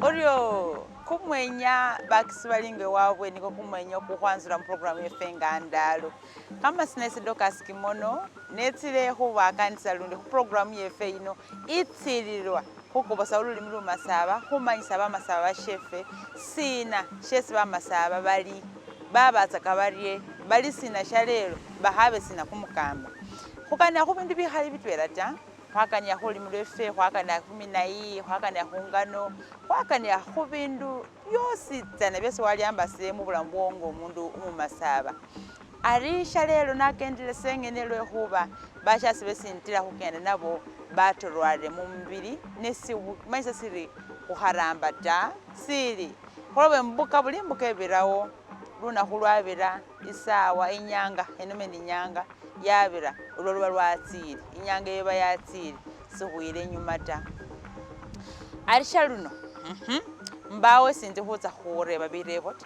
Orio kumwenya bakisibalinge wabwe niko kumwenya okuhwanzula mu program yefenga ndalo kama sinesi dokas kimono netile huba kanisa lundi ku program yefe ino itililwa hukubosa ululimi lumasaba humanyisa bamasaba bashefe sina shesi bamasaba bali babatsaka barye bali sina shalelo bahabe sina kumukamba hukana hubindu bihali bitwela ta hwakania hulimi lwefe hwakania huminayi hwakania hungano hwakania hubindu byosi tsana byesi waliambasile mu bulamu bwongo omundu umumasaba arisha lelo nakendele sengene lwehuba bashasi besintila hukenda nabo batolwale mu mubiri nesi manyisa siri huharamba ta siri hulobe mbuka buli mbuka ebirawo lunahu lwabira isawa inyanga enomeni inyanga yabira olwo luba lwatsile inyanga yeba yatsile sihuile enyuma ta arisha luno mbawe sinzi hutsa hureba birebo ta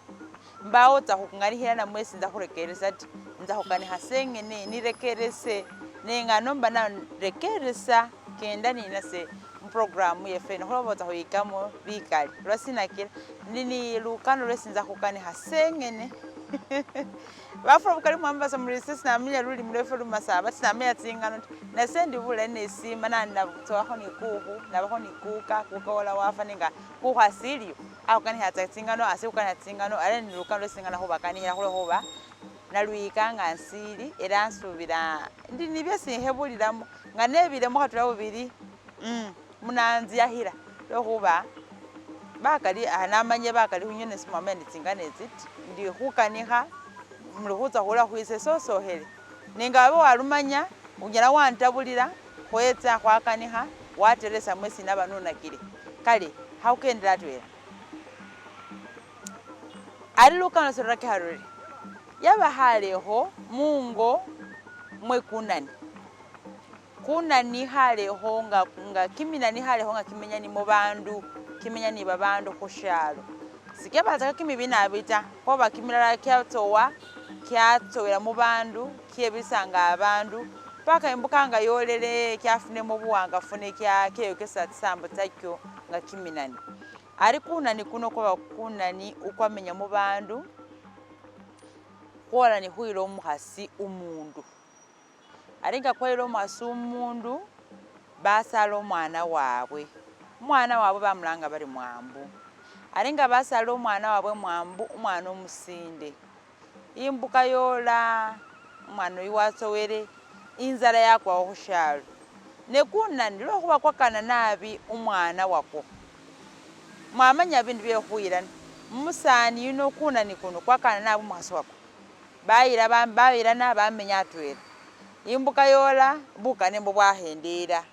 mbawe tsa hukunganihila namwe sinza hurekeresa ti nza hukaniha sengene nirekerese nengano mba narekeresa kenda ninase mprogramu yefene hulobo tsa huikamo bikali lwasinakila nini Lukano lwesinza hukaniha sengene bafura bukali mwambasa mulise sinamenya luli mlefe lumasaba sinamenya tsingano nasendi bula nesima nanda tsoho ni kuhu nabaho ni kuka wala wafa ninga kuhu asiliyo akani hatsa tsingano asikana tsingano ale ni Lukano lwesingana ho bakani hira hoba nalwikanga ansili era nsubira ndi nibye sinhebuliramo nganebire mo hatula bubiri munanzi yahira lwohuba bakali anamanye bakali hunyene simamene tsingane ziti ndi hukaniha muluhuza hula huise sosohele ninga abo walumanya unyala wantabulira hwetsa hwakaniha wateresa mwesi nabanuna kile kale haukendela twera ari Lukano sorake haruri yaba haleho mungo mwe kunani haleho nga kiminani haleho nga kimenyani mu bandu kimenyani babandu kushalo sikya baza kimibina abita ko bakimilala kyatowa kyatowera mu bandu kyebisanga abantu paka imbukanga yolele kyafune mu buwanga fune kyakeyo kesatsisambo tsakyo nga kiminani ari kunani kuno ko kunani ukwamenya mu bandu kola ni huilo muhasi umundu aringa kwelo muhasi umundu basalo omwana wabwe bamulanga bari mwambu aringa basalo omwana wabwe mwambu umwana Umusinde imbuka yola umwana yiwatsowere inzara yakwa hushalo nekunani lwohuba kwakana nabi umwana wako mwamanya bindu byehuirana musani yuno kunani kuno kwakana nabi umuhasi wako bayirana bamenya atwera imbuka yola bukane mbo bwahendera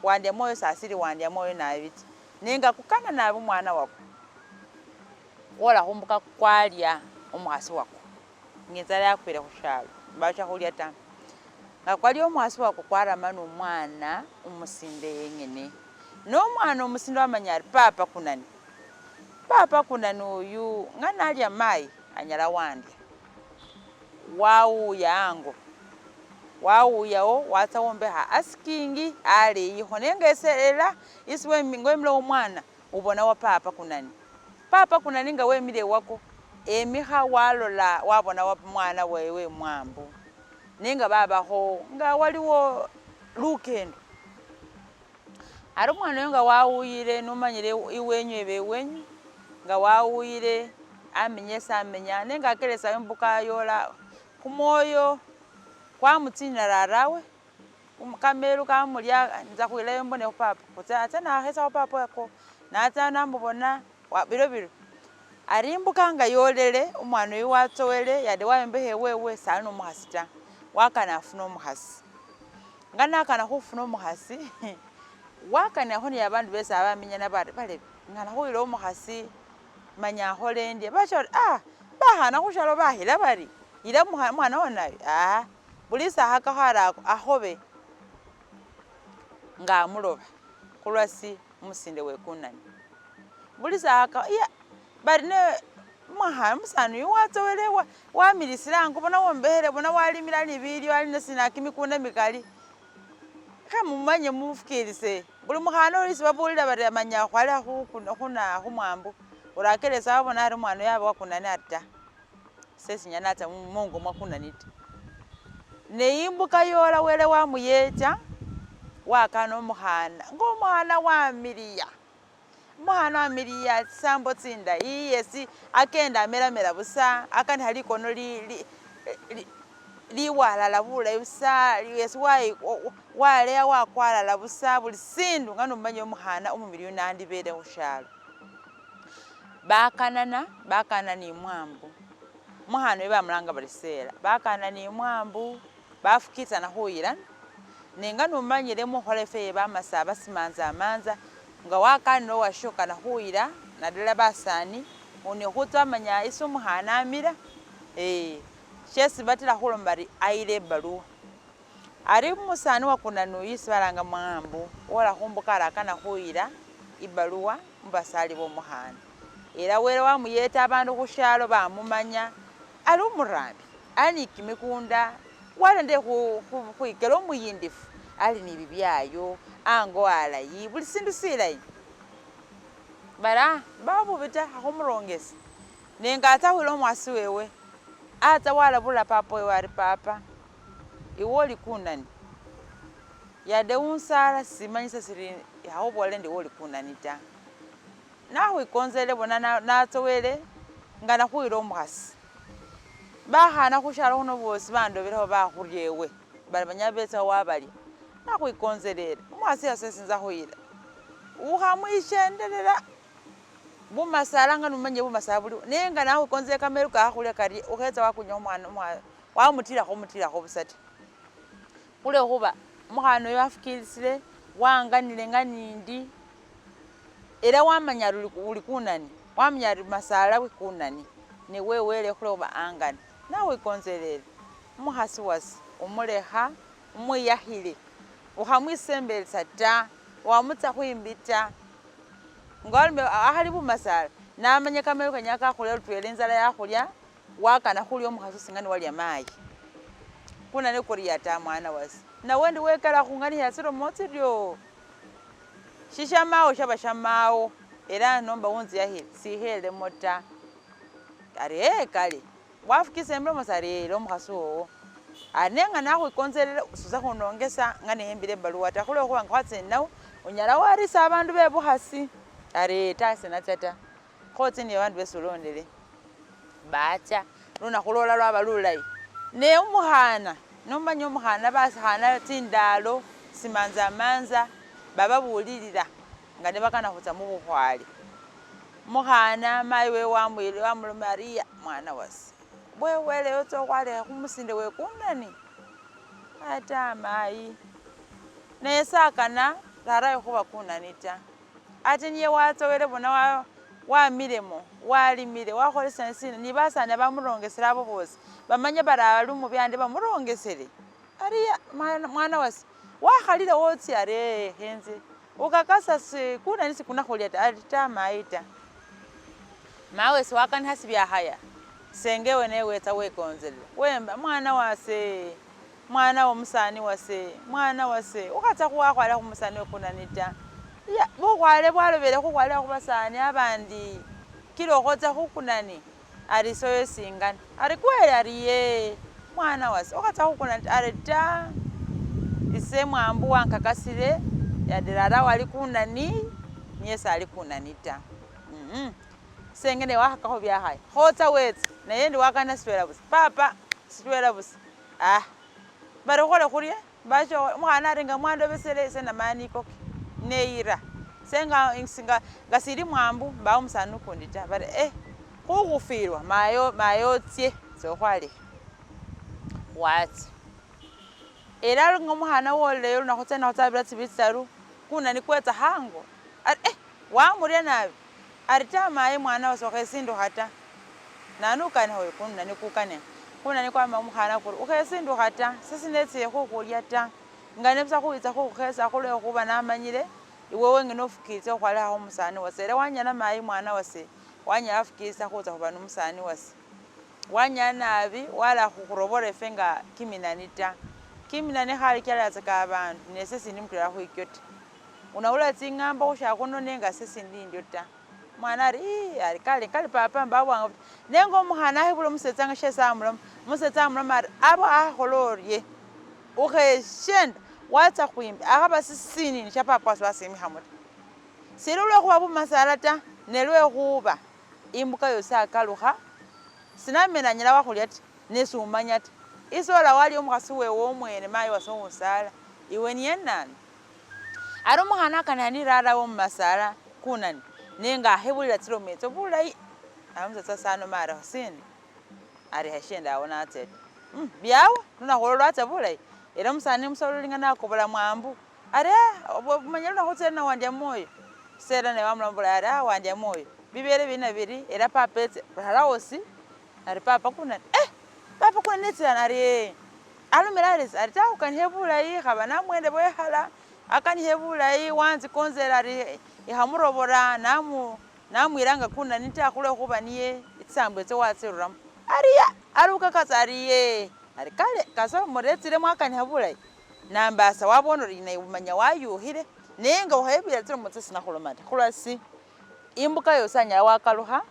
wandya moyo sasiri wandya moyo nabiti ninga kukana nabi umwana wako wola humbuka kwalya umuhasi wako ngenzala yakwira hushalo bacha hulya ta nga kwalya umuhasi wako kwaramana umwana Umusinde yengene no mwana Umusinde wamanyari papa kunani uyu ngana alya mai anyala wandya wauyawo watsawombeha asikingi aleyiho nengeselela isiwe ngwemile umwana ubona wa papa kunani nga wemile wako emiha walola wabona wa mwana wewe mwambu ninga babaho nga waliwo lukendo ari mwana nga wawuyire numanyire iwenyu ebewenyu nga wawuyire amenya ninga akelesa imbuka yola kumoyo kwa mutsina rarawe kamelu kamulya nza kuile mbone papa kutsa na hesa papa yako na namubona biro arimbuka nga yolele umwana yiwatsowele yade wayembehe wewe sano muhasita wakana afuna umuhasi ngana kana hufuna umuhasi wakana honi yabandu besa abamenya nabale ngana huilo umuhasi manya holende bacho bahana hushalo bahila bari ila mwana wanayo bulisa hakahara ahobe nga muloba kulwasi Umusinde we kunani bulisa haka bari ne musanu yiwatsowele wamilisira nkubona wombehere bona walimira nibiryo ali nasina kimikunda mikali Kamumanye mufikirise buli mukhana olisi babulira bari amanya khwala khuna khumwambu urakelesa babona ari mwana yabo wakunani ata sesi nyanata mungu mwakunanita neimbuka yola wele wamuyecha wakana omukhana ng'omukhana wamiliya mukhana wamiliya sambo tsinda iyesi akenda amelamela busa akani hali kono liwalala bulayi busa yesi waleya wakwalala busa buli sindu nga nomanya omukhana omumiliyu nandibele khushalo bakana ni mwambu mukhana we bamulanga bali sela bakana ni mwambu bafukitsana khuyilana nenga nomanyile mukhola efeye bamasaba simanza amanza nga wakanira owashokana khuyila nadala basani oni khutsa amanya isi omukhana amila shesi batila khuloma bari ayile ebaluwa ari umusani wakunani uyu isi balanga mwambu wola khumbuka arakana khuyila ibaluwa mubasali bomukhana era wele wamuyeta abandu khushalo bamumanya ali umurambi ali ni kimikunda walende khwikela omuyindifu ali ni bibyayo ango alayi buli sindu silayi bara babubita akhumurongesa nenga ata khwila omwasi wewe ata walabula papa wewe ari papa iwe oli kunani yade unsala simanyisa siri yahubola ndi oli kunani ta nakhwikonzele bona natsowele nga nakhwila omukhasi bakhana khushalo khuno bosi bandobeleho bakhuryewe bali banyabetsa wabali nakhwikonzelele omwasi yasesinza khuyila ukhamwishendelela bumasala nga numanye bumasala buliwo nenga nakhwikonzele kameru kakhulya kari ukhetsa wakunya omwana wamutilakho busa ta khule khuba omukhana oyo afukilisile wanganile nga nindi era wamanya uli kunani wamanya ari masala we kunani newe wele khule khuba angani nakhwikonzelele omukhasi wasi omulekha umwiyahile ukhamwisembelesa ta wamutsa khwimbita ngolme akhali bumasala namanya kameru kanya kakhulya lutwele inzala yakhulya wakana khulya omukhasi singani walya mayi kunani kuriya ta mwana wasi nawe ndi wekala khungani yasiro motsiryo shishamawo shaba shamawo era nomba unziyahile sihele mota ari kale wafukisa mlomo sari omukhasi wowo anenga nakhwikonzelela suza khunongesa nga nehembile ebaluwa ta khule khuba nga khwatsennawo onyala warisa abandu bebukhasi ari tasenatata khotsini abandu besulondele bacha lunakhu lola lwaba lulayi ne umukhana nomanya omukhana basakhana tsindalo simanza amanza bababulilira nga nebakana khutsa mubukhwale mukhana mayi we wamuloma ariya mwana wasi bwewele yotsa khwalekha khumusinde wekunani ata mayi nesakana rarayo khuba kunani ta ate niye watsowele bona wamilemo walimile wakholesana sina ni basana bamurongesera abo bosi bamanye bari ali umubyande bamurongesere ariya mwana wasi wakhalile wotsi ari henze ukakasa kunani sikunakholya ta ari ta mayi ta mawe siwakani hasi byahaya sengewe newetsa wekonzelela wemba mwana wase mwana womusani wase mwana wase ukatsa khuwakhwala khumusani wekunani ta ya bukhwale bwalobele khukhwala khubasani abandi kila okhotsa khukunani ari soyo singana ari kweli ari ye mwana wase ukatsa khukunani ari ta ise mwambu wankakasile yadirara wali kunani niye sali kunani ta sengene wakhakakho byakhaya khotsa wetsa naye ndi wakana sitwela busa papa sitwela busa bari khole khurye basho umwana aringa mwandobesele ise namani koke neira senga ngasiri mwambu mbawo omusani ukundi ta bari khukhufirwa mayo tsie sokhwale watsi era ng'omukhana woleyo lunakhutsena khutsabira tsibitsaru kunani kwetsa hango ari wamurya nabi ari ta maye mwana wasokhe sindukha ta nanukane hoyo kunani kukane kunani kwama omukhana kuri ukhesindukha ta sesinetsile khukhulya ta nga nebusa khuwitsa khukhesa khulwe khuba namanyile iwe wengene ofukilise okhwalekha omusani wase era wanyala mayi mwana wase wanyala afukilisa khutsa khuba nomusani wase wanyala nabi wala khukhurobora efe nga kiminani ta kimina ne khali kyalaza ka abantu nese sindi mutwela khwikyota unaula tsing'amba khushakuno nenga sesi ndi ndyota mwana ari kale papa mbabwanga nengo mukhana ahibula musetsa nga shesamula musetsa amulama ari abo akholorye ukheshenda watsa khwimba akhaba sisini sha papa wasimikha muta sili lwekhuba bumasala ta ne lwekhuba imbuka yose akalukha sinamena nyala wakhulya ta nesumanya ta isola wali omukhasi wewe omwene mayi wase omusala iwe niye nani ari omukhana akananira arawo mumasala kunani nenga ahebulira tsilometso bulayi amusatsa sano mara hosini ari hashenda awo natseta byawe nunakhola lwatsa bulayi era musani musololinga nakobola mwambu ari manya lunakhutsa nawandya moyo sera ne wamula bulayi ari wandya moyo bibere bina biri era papa etse halawosi ari papa kunani papa kunani netsirana ari alumira arisi ari taukanihe bulayi khaba namwende bwekhala akanihe bulayi wanzi konzera ari ihamurobora namwiranga kunani takhule khuba niye itsambo etso watsiruramo ariya arukakatsa ariye ari kale kaso muretsire mwakaniha bulayi nambasa wabona uri naye umanya wayuhire nenga uhebira tsiro mutse sinakhulomata khulasi imbuka yose anyala wakaluha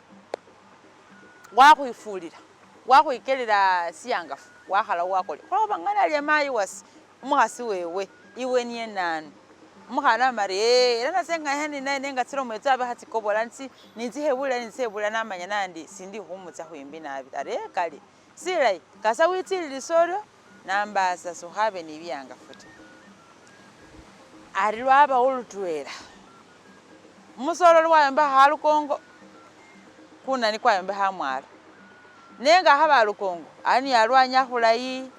wakhwifulira wakhwikelera siyangafu wakhala wakolya khoba ngana alya mayi wasi umukhasi wewe iwe niye nani umukhana mari era nasenga hani naye nenga tsiro mwetsa abe hatsikobola ninzihebula namanya nandi sindi khumutsa khwimbi nabi ari kale silayi kasa witsilile solo nambasa sukhabe nibyangafu ta ari lwaba ulutwela musolo lwayomba halukongo kunani kwayomba hamwala nenga haba lukongo ani yalwanya khulayi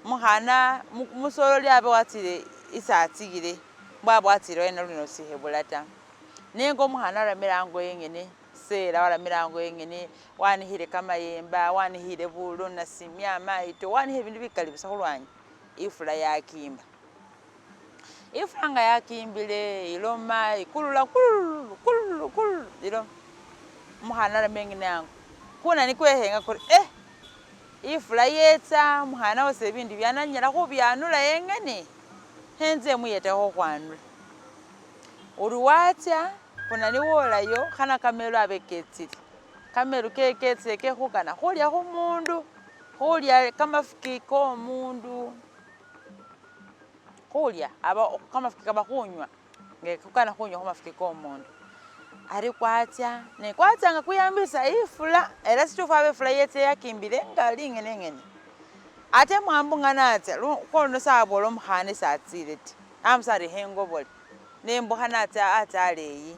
mukhana musolo lyabe watsile isatsigile mbwabwe watsile wena luno sihebula ta nenga omukhana alamirango yengene sera walamirango yengene wanihile kamayemba wanihile bulo nasimya maito wanihile bindu bikali bisa khulwanya ifula yakimba ifula nga yakimbile iloma ikulula kululu ilo mukhana alamengene yangu kunani kwehenga kuri ifula yetsa mukhana wose bindu byananyala khubyanula yengene henze muyetekho khwanula uri watya kunani wolayo khana kamelo abeketsile kamelo keketsile kekhukana khulya khumundu khulya kamafiki komundu khulya aba kamafiki kaba khunywa ngekukana khunywa khumafiki komundu ari kwatya ne kwatsanga kuyambisa ifula era situfu abe ifula yetse yakimbile ngali ngene ate mwambunga natsa khono sabola omukhana satsile ti amusari hengobole nembuha natsa atsaleyi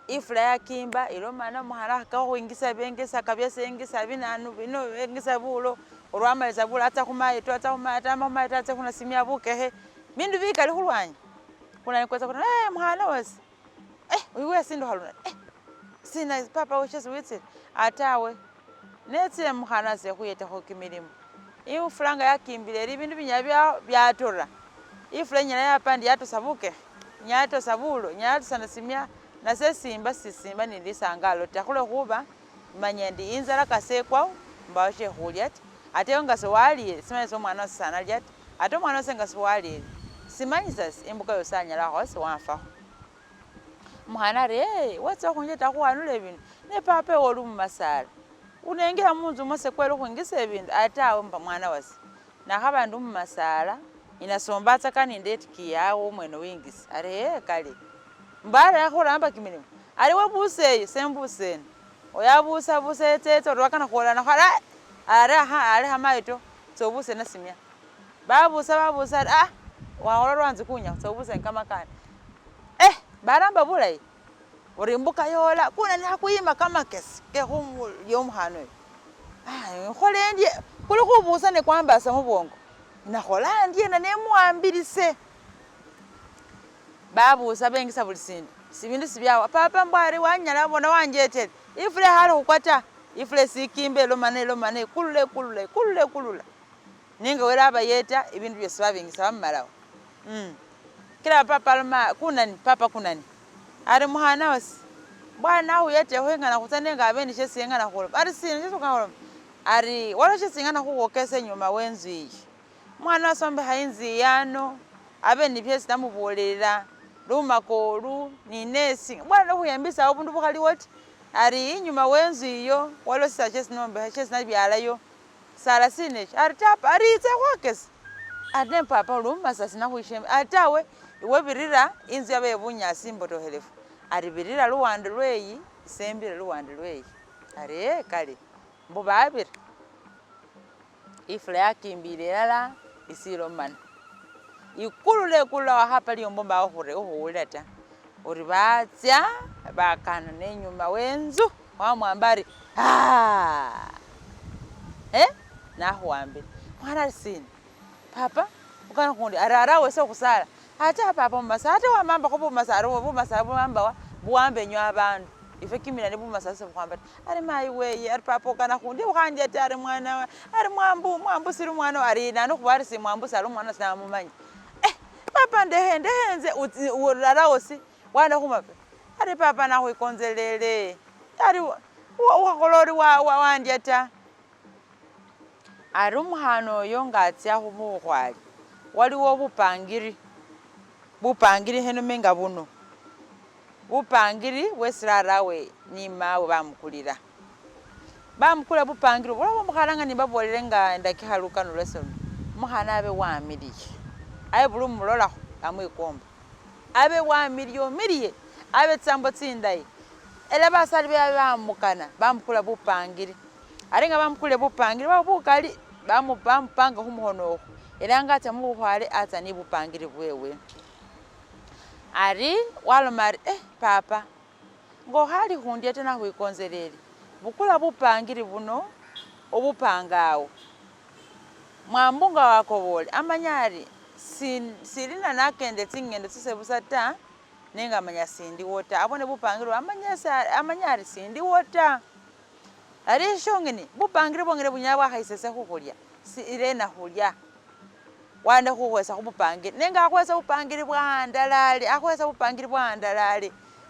ifula yakimba ilomana omukhana akakhuingisa bengisa kabyasengisa binanu bino bengisa bulo olwamaliza bulo atsa khumayito atsa khunasimya bukehe bindu bikali khulwanya kunani kwetsa kuti mukhana wasi uyiwe sindu haluna sina papa weshesi witsile atawe netsile mukhana sekhuyetekho kimilimo ifula nga yakimbile eri bindu binyala byatora ifula inyala yapandi yatosa bukehe nyatosa bulo nyatosa nasimya nasesimba sisimba nilisangalo ta khulekhuba manya ndi inzala kasekwawo mbawashe khulya ta ate nga sewalile simanyisa omwana wase sanalya ta ate omwana wase nga sewalile simanyisa imbuka yose anyala khose wafakho mukhana ari watsa khunjeta khuwanula ebindu ne papa ewe oli mumasala unengela munzu mose kwela khwingisa ebindu atawe mwana wase nakhaba ndi mumasala inasomba atsaka nindetiki yawo omwene wingisa ari kale mbara yakhulamba kimilimo ari wabuseyo sembuseni oyabusa etsetse ori wakana khuolana khwara ari hamayito tsobuse nasimya babusa ari wahola lwanzi kunya tsobuse nkamakani baramba bulayi ori mbuka yola kunani hakwima kamakesi kekhumulya omukhana oyo nkhola endye kuli khubusa ne kwambasa mubwongo nakhola ndye nanemuwambilise babusa bengisa buli sindu sibindu sibyawa papa mbwari wanyala bona wanjetere ifule hali khukwata ifule sikimbe elomane kulula ninga wera abayeta ibindu byose babingisa bamalawo kila papa alma kunani ari mukhana wasi bwana uyetekho engana khutsa nenga abendi shesi engana khuloma ari sina shesukhuloma ari wala shesi engana khukhwokesa enyuma wenzu iyi mwana asombe hainzi yano abe ni byesi namubolera lumakolu ni nesi bwana kuyambisa obundu bukhali woti ari inyuma wenzu iyo walo sachesi nombe chesi nabyalayo sala sinechi ari tapa ari itse kwakesi ate papa Lumasa sinakhwishema atawe iwe birira inzu yabe bunyasi mbotohelefu ari birira luwande lweyi sembire luwande lweyi ari kale mbo babira ifula yakimbile lala isilomana ikulule kula hapa liyombo mba uhuleta uri batya bakana nenyuma wenzu wamwambari nahuambile mwana sini papa ukana kundi ararawe so kusala hata papa Mumasa hata wamamba ko Bumasa bwamba buambe nyo abantu ife kimina ne Bumasa so kwamba ari mayi weye ari papa ukana kundi ukanje tare mwana ari mwambu siri mwana ari nano kubari si mwambu salo mwana sana mumanyi papa ndehenze urarawe si wana kumape ari papa na kwikonzelele ari wakolori wandyata ari umuhano yo ngatya humuhwali waliwo bupangiri heno menga buno bupangiri wesirarawe ni mawe bamukula bupangiri wala mukalanga ni babolere nga ndakihaluka no lesson muhana abe wamiriye aye bulu mulola amwikomba abe wamiriye abe tsambo tsindai ele basali bamukana bamukula bupangiri aringa bamukule bupangiri babukali bamupanga humuhono elanga tamuhwale ata ni bupangiri bwewe ari walomari papa ngo hali hundi tena huikonzeleli bukula bupangiri buno obupangawo mwambunga wako bole amanyari sirina nakende tingendo tsisebusata nenga amanya sindi wota abone bupangiri amanyari sindi wota ari shongeni bupangiri bongere bunyabwa haisese hukulya irena hulya wanda kuwesa kubupangiri nenga akwesa bupangiri bwandalali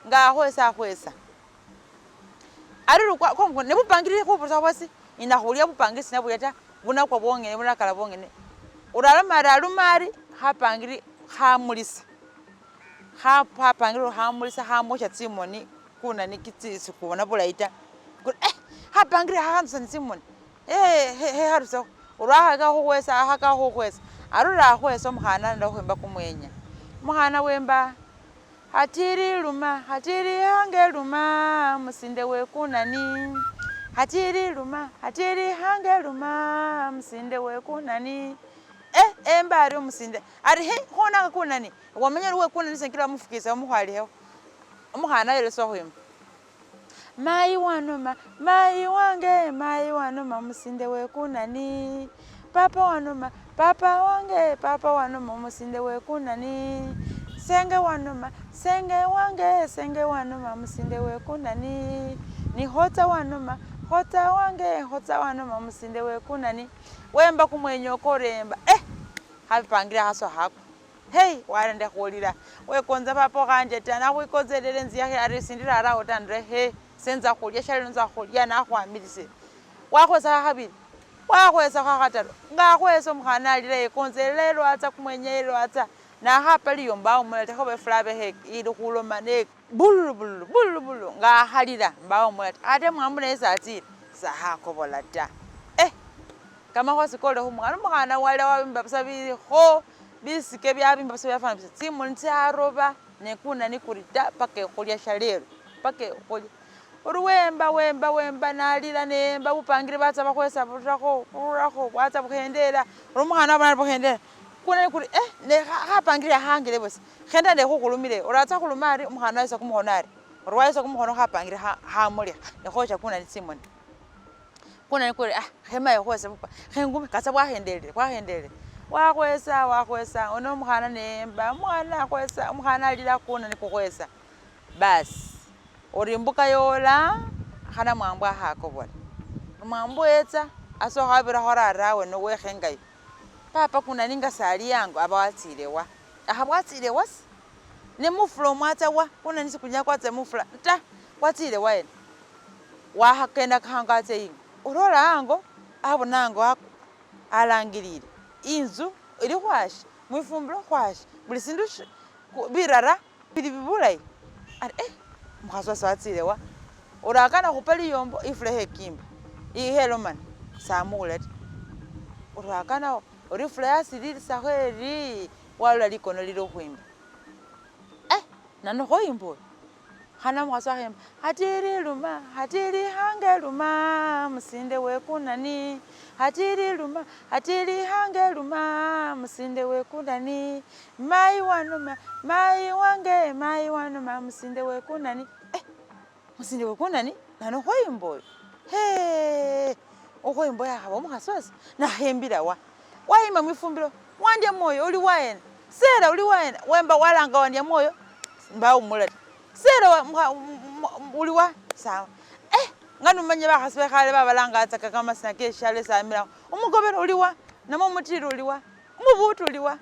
nga akwesa ari kwa ne bupangiri kubusa wasi ina hulya bupangiri sinabuyata buna kwa bongene buna kala bongene alumari hapangiri hamulisa hapangiri hamulisa hamosha tsimoni kuna nikitsi kubona bulaita hapangiri hansa Simon haruso urahaga huwesa haka huwesa arura huwesa muhana ndohemba kumwenya muhana wemba hatiri hange luma musinde we kunani hatiri hange luma musinde we kunani emba ari musinde ari hona kunani wamenya we kunani senkira mufukisa muhwaliho muhana yereso hwemba mai wanoma musinde we kunani papa wanoma musinde we kunani senge wanoma musinde we kunani ni hota wanoma musinde we kunani wemba kumwenyo koremba hapangira haso hako warende kholira we konza papa kanje tana kuikonzelele nziya ari sindira ara otandre senza khulya shalo nza khulya na khwamirise wakhwesa habili wakhwesa khakhataro nga khwesa mkhana alire konzelelo atsa kumwenyelo atsa na hapa liyo mbawo mulete khobe flabe ili khuloma ne bululu nga halira mbawo mulete ate mwambune esatire sahakobola ta kama khosikole humwana wale wabimba sabi bisike byabimba byafana tsimu ntsaroba nekuna nikurita pake khulya shalero pake khulya wemba nalila nemba bupangire batsa bakwesa burakho batsa bukhendela umwana abana bukhendela kuna nikuri ne hapangire hangile bose khenda ne khukulumile uratsa khulumari umwana wese kumuhonari urwaisa kumuhono hapangire hamulya nekhocha kuna tsimu kuna nikuri hema yokwesa khengumi katsa bwakhendele wakwesa ono mkhana nemba mwana kwesa mkhana alila kuna nikukwesa basi urimbuka yola khana mwambwa hakobola mwambu etsa aso khabira horarawe no wekhengai papa kuna ninga sali yangu abawatsilewa ahabwatsilewa ne muflo mwatsawa kuna nisikunya kwatse mufla ta watsilewa ene wahakenda khangatse ingo urola ango abonango alangilile inzu ili kwashi mwifumbiro kwashi buli sindu birara bili bibulai ari mukhaswa satsilewa urakana khupali yombo ifule kimba ihelo man samuulati urakana uri fula silili saheri wala likono lilo khwimba nano khoimbo khana mukhaswa khemba hatiri luma hatiri hange luma Umusinde we Kunani hatiri luma hatiri hange luma Umusinde we Kunani mai wanuma mai wange mai wanuma Umusinde we Kunani Umusinde we Kunani nano khoimbo okhoimbo yakhaba mukhaswasi nahembila waima mwifumbilo wandya moyo uli waena sera uli waena wemba walanga wandya moyo mbawo mulati sera uliwa sawa ngano manye bakhaswe khale babalanga atsaka kama snake shale samira umugobero uliwa namo mutiro uliwa umubutu uliwa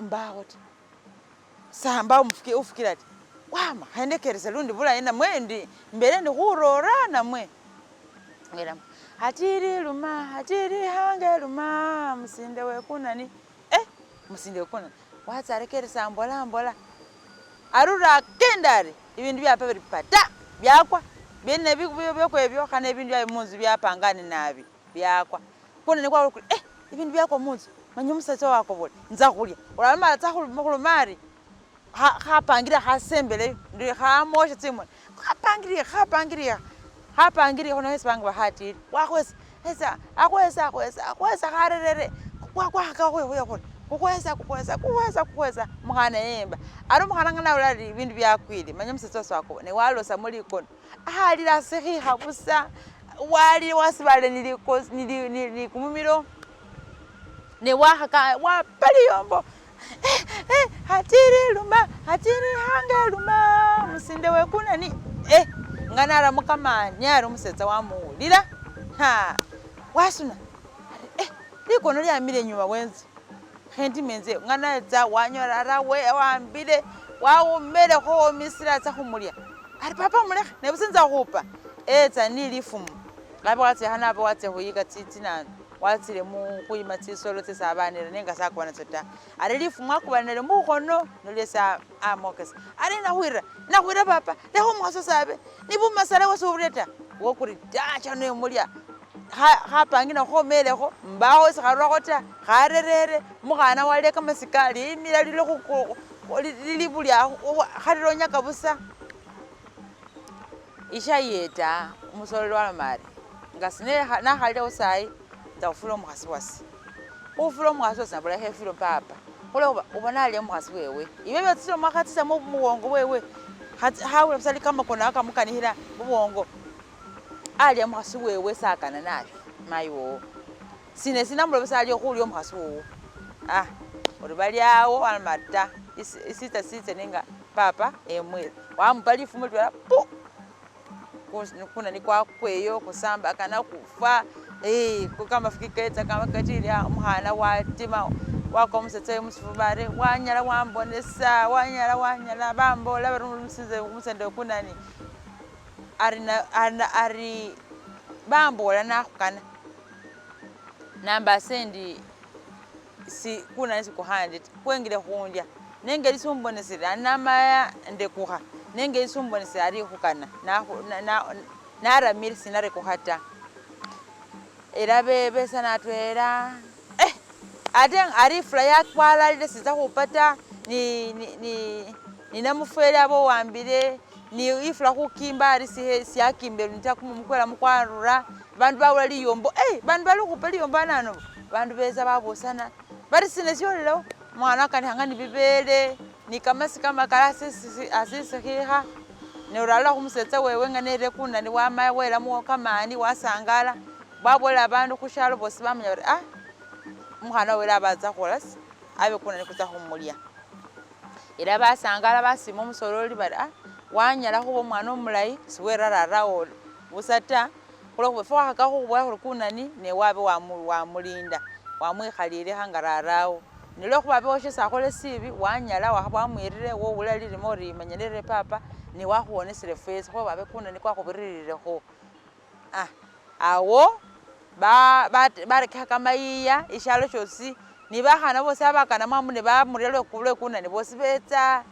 mbawo samba ufukirati wama hendekereza lundi bula ina mwendi mbere ndi khurora namwe ngera hatiri luma hatiri hange luma Umusinde we Kunani Umusinde we Kunani watsarekeresa mbola arura kendari ibindu byapa biri pata byakwa bene byo kana ibindu bya munzu byapangane nabi byakwa Kunani kwa ibindu byakwa munzu manye umusatsa wako bole nza khulya urama tsa khulumari khapangira khasembele ndi khamosha tsimwe khapangiria hono hesibanga bahatiri wakhwesa hesa akhwesa kharerere kukhwesa mukhana yemba ari mukhana ngana ulali ibindu byakwile manye musatsa wako ne walosa muri kono ahalira sekhiha busa wali wasibale nili kumumiro ne wapali yombo hatiri luma hatiri hange luma Umusinde we Kunani nganara mukama nyari umusetsa wamuulira wasuna likono lyamile nyuma wenzi hendi menze nganaza wanyorara we wambile waumele kho misira tsa khumulya ari papa mulekha nebusenza khupa etsa nilifumu ngabe watse hana ba watse huyika tsitsinana watsile mu kuyima tsisolo tsesabanira nenga sakwana tsota ari lifumu akubanele mukhono nolesa amokesa ari nahwira papa leho mwaso sabe nibu masala wasobureta wokuri tacha no mulya ha pangina khomelekho mbawo sikharwa khota kharerere mukhana wale kamasikali imila lilo khukho lilibulya kharironya kabusa ishayeta umusolo wa mari ngasine na khalile usai ndafula mukhasi wasi ufula mukhasi wasi nabula hefilo papa khola ubona ali mukhasi wewe ibe batsilo makhatisa mu muwongo wewe hawe busali kama kona akamukanihira muwongo ali mukhasi wewe sakana naye mayiwo sina mulo busali khuli mukhasi wewe uri baliawo almata isita ninga papa emwe wambali fumu twala kuna ni kwa kweyo kusamba kana kufa kama fikiketa kama katili muhana watima wako musetse musufubare wanyala wambonesa wanyala bambola barumusize umusende Kunani ari bambola nakhukana namba sendi si Kunani sikuhande kwengile khundya nenge lisumbonesera namaya ndekuha nenge lisumbonesera ari khukana na ramir sinare kuhata era besa natwera ate ari flya kwala ile siza kupata ni namufera abo wambire ni ifla kukimba ari siyakimbe nitakumumukwela mukwarura bandu bawali yombo bandu bali kupeli yombo nano bandu beza babosana bari sinesiyolelo mwana kani hangani bibele ni kamasi kama karasi asisihiha ne urala kumusetsa wewe nganere Kunani wama wela mu kamani wasangala babola abantu kushalo bosi bamenya bari muhana wela baza kholasi abe Kunani kuza khumulya era basangala basimo musololi bari wanyala khubo mwana omulayi siwera rarawo busata khulo khufwa ka khubwa Kunani ne wabe wamulinda wamwikhalile hangararawo nilo khubabe oshesa khole sibi wanyala wabamwirire wo ulalile mori manyelere papa ni wakhuonesele face kho babe Kunani kwa khubiririre kho awo bareka kama iya ishalo chosi nibahana bose abakana mamu ne bamurelo kulwe kunani bose beta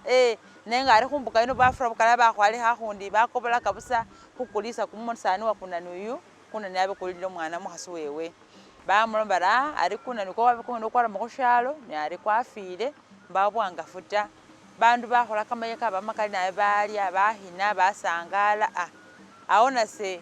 nenga ari kumbuka ino bafura bukala bakwali hakundi bakobola kabusa kukulisa kumusani wa kunani uyu kunani abe kulilo mwana muhasi wewe bamulombara ari kunani ko babikundo kwala mukushalo ne ari kwafire mbabwanga futa bandu bakola kama yeka bamakali naye balya bahina basangala aona se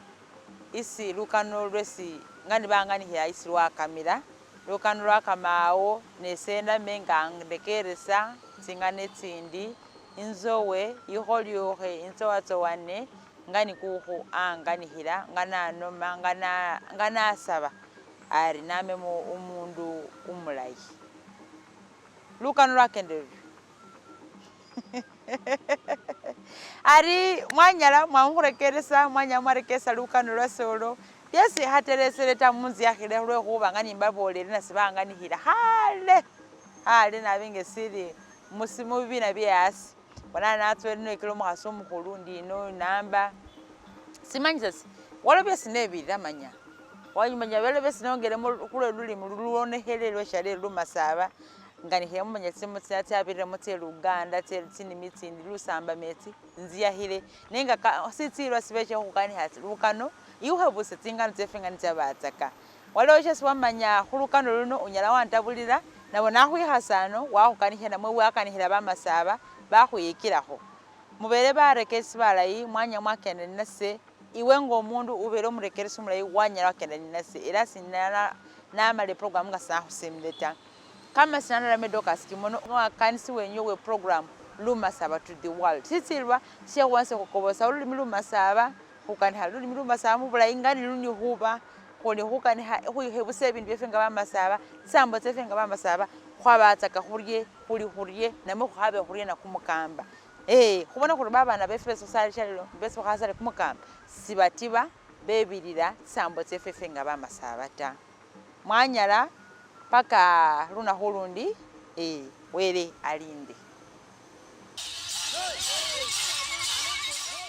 isi Lukano lwesi ngani bangani ya isi lwakamira Lukano lwakamaawo nesenda menga ndekeresa tsingane tsindi inzowe iholyohe inzowazowane ngani kuhu ngani hira ngana noma ngana saba ari name mu umundu umulayi Lukano lwakenderu ari mwanyala mwangurekeresa mwanya mwarekesa Lukano lwasolo byesi hateresereta munzi yakhile lwe kuba ngani mbabolere nasibangani hira hale nabenge siri musimu bibina byasi bona natwe no kilo muhaso mukhulu ndino namba simanyisa walo byesi nebirira manya wanyumanya walo byesi nongere kulo luli mululone helelo shale Lumasaba ngani hemu manya simu tsabire mutse Luganda tsini mitsindi lusamba metsi nziya hile nenga sitsilwa sibeche kukani hati Lukano iuhebuse tsingano tsefengani tsabatsaka walo shesi wamanya khulukano luno unyala wantabulira nabo nakhwihasano wakhukanihira namwe wakanihira bamasaba bakhuyikilakho mubere barekesi balayi mwanya mwakenda nase iwe ngomundu ubere umurekeresi umulayi wanyala wakenda nase era sinala namale program ngasahusemleta kama sinala medoka skimono wakanisi wenyo we program LumasabaToTheWorld sitsilwa siyawanse kukobosa ulimi Lumasaba kukaniha lulimi Lumasaba mubulayi ngani luni huba koni hukaniha huyebuse ibintu byefenga bamasaba sambo tsefenga bamasaba khwabatsaka khurye namwe khabe khurye na kumukamba khubona khuri babana befe society chalilo beso khasale kumukamba sibatiba bebirira sambo tsefenga bamasaba ta mwanyala paka luna hulundi wele alinde